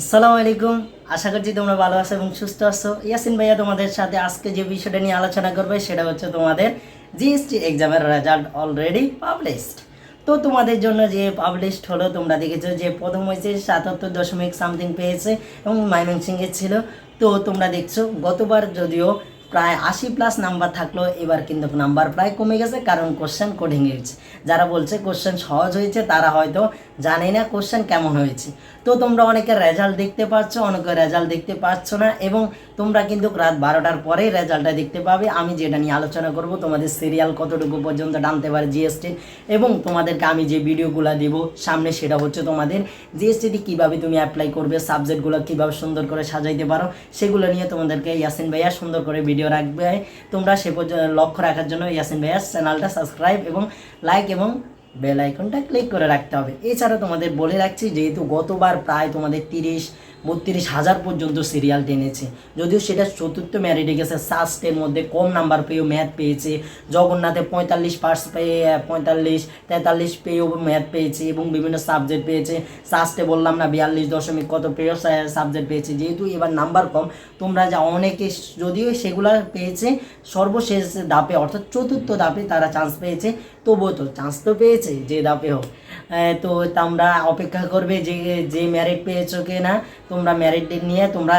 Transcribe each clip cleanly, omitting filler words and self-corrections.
আসসালামু আলাইকুম। আশা করছি তোমরা ভালো আছো এবং সুস্থ আছো। ইয়াসিন ভাইয়া তোমাদের সাথে আজকে যে বিষয়টা নিয়ে আলোচনা করবে সেটা হচ্ছে তোমাদের জিএসটি এক্সামের রেজাল্ট অলরেডি পাবলিশড। তো তোমাদের জন্য যে পাবলিশড হলো, তোমরা দেখেছো যে প্রথম হয়েছে 77 দশমিক সামথিং পেয়েছে এবং ময়মনসিংহের ছিল। তো তোমরা দেখছো গতবার যদিও প্রায় 80+ নাম্বার থাকলো, এবার কিন্তু নাম্বার প্রায় কমে গেছে, কারণ কোশ্চেন কঠিন হয়েছে। যারা বলছে কোশ্চেন সহজ হয়েছে তারা হয়তো জানে না কোশ্চেন কেমন হয়েছে। তো তোমরা অনেকের রেজাল্ট দেখতে পাচ্ছ, অনেকের রেজাল্ট দেখতে পাচ্ছ না, এবং তোমরা কিন্তু রাত 12টার পরেই রেজাল্টটা দেখতে পাবে। আমি যেটা নিয়ে আলোচনা করব, তোমাদের সিরিয়াল কতটুকু পর্যন্ত টানতে পারে জিএসটি, এবং তোমাদেরকে আমি যে ভিডিওগুলো দিব সামনে সেটা হচ্ছে তোমাদের জিএসটিতে কীভাবে তুমি অ্যাপ্লাই করবে, সাবজেক্টগুলো কীভাবে সুন্দর করে সাজাইতে পারো, সেগুলো নিয়ে তোমাদেরকে ইয়াসিন ভাইয়া সুন্দর করে ভিডিও রাখবে। তোমরা সে পর্যন্ত লক্ষ্য রাখার জন্য ইয়াসিন ভাইয়ার চ্যানেলটা সাবস্ক্রাইব এবং লাইক এবং বেল আইকনটা ক্লিক করে রাখতে হবে। এছাড়া তোমাদের বলে রাখছি, যেহেতু গতবার প্রায় তোমাদের 30-32 হাজার পর্যন্ত সিরিয়াল টেনেছে, যদিও সেটা চতুর্থ ম্যারিটে গেছে, সাস্টের মধ্যে কম নাম্বার পেয়েও ম্যাথ পেয়েছে, জগন্নাথে 45 পেয়ে 45-43 পেয়েও ম্যাথ পেয়েছে এবং বিভিন্ন সাবজেক্ট পেয়েছে। সাস্টে বললাম না 42 দশমিক কত পেয়েও সাবজেক্ট পেয়েছে। যেহেতু এবার নাম্বার কম, তোমরা যা অনেকে যদিও সেগুলো পেয়েছে সর্বশেষ ধাপে অর্থাৎ চতুর্থ ধাপে তারা চান্স পেয়েছে, তবুও তো চান্স তো পেয়েছে যে ধাপে হোক। তো তোমরা অপেক্ষা করবে যে যে মেরিট পেয়েছো কি না। তোমরা মেরিট নিয়ে তোমরা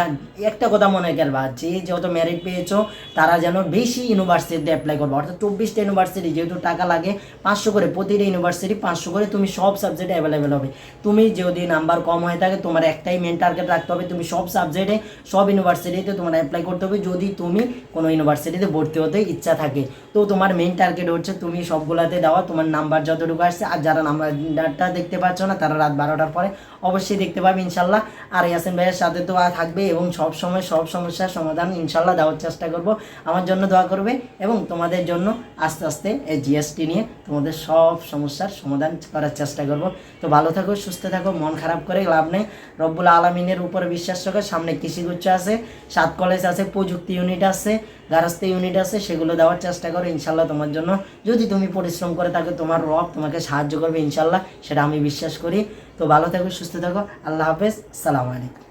একটা কথা মনে করবা, যে যত মেরিট পেয়েছো তারা যেন বেশি ইউনিভার্সিটিতে অ্যাপ্লাই করবে, অর্থাৎ 24টা ইউনিভার্সিটি, যেহেতু টাকা লাগে 500 করে, প্রতিটা ইউনিভার্সিটি 500 করে, তুমি সব সাবজেক্টে অ্যাভেলেবেল হবে। তুমি যদি নাম্বার কম হয়ে থাকে, তোমার একটাই মেন টার্গেট রাখতে হবে, তুমি সব সাবজেক্টে সব ইউনিভার্সিটিতে তোমার অ্যাপ্লাই করতে হবে যদি তুমি কোনো ইউনিভার্সিটিতে ভর্তি হতে ইচ্ছা থাকে। তো তোমার মেন টার্গেট হচ্ছে তুমি সবগুলাতে দেওয়া, তোমার নাম্বার যতটুকু আসছে। আর যারা নাম্বারটা দেখতে পাচ্ছ না তারা রাত 12টার পরে অবশ্যই দেখতে পাবে ইনশাল্লাহ। আর ইয়াসিন ভাইয়ের সাথে তো থাকবে এবং সব সময় সব সমস্যার সমাধান ইনশাল্লাহ দেওয়ার চেষ্টা করব। আমার জন্য দোয়া করবে এবং তোমাদের জন্য আস্তে আস্তে এই জিএসটি নিয়ে তোমাদের সব সমস্যার সমাধান করার চেষ্টা করব। তো ভালো থাকো, সুস্থ থাকো, মন খারাপ করে লাভ নেই। রব্বুল আলমিনের উপরে বিশ্বাস রাখো। সামনে কৃষিগুচ্ছ আছে, 7 কলেজ আছে, প্রযুক্তি ইউনিট আছে, গার্হস্থ্য ইউনিট আছে, সেগুলো দেওয়ার চেষ্টা করো ইনশাল্লাহ। তোমার জন্য যদি তুমি পরিশ্রম করে থাকো, তোমার রব তোমাকে সাহায্য করবে ইনশাল্লাহ, সেটা আমি বিশ্বাস করি। তো ভালো থাকো, সুস্থ থাকো, আল্লাহ হাফেজ, আসসালামু আলাইকুম।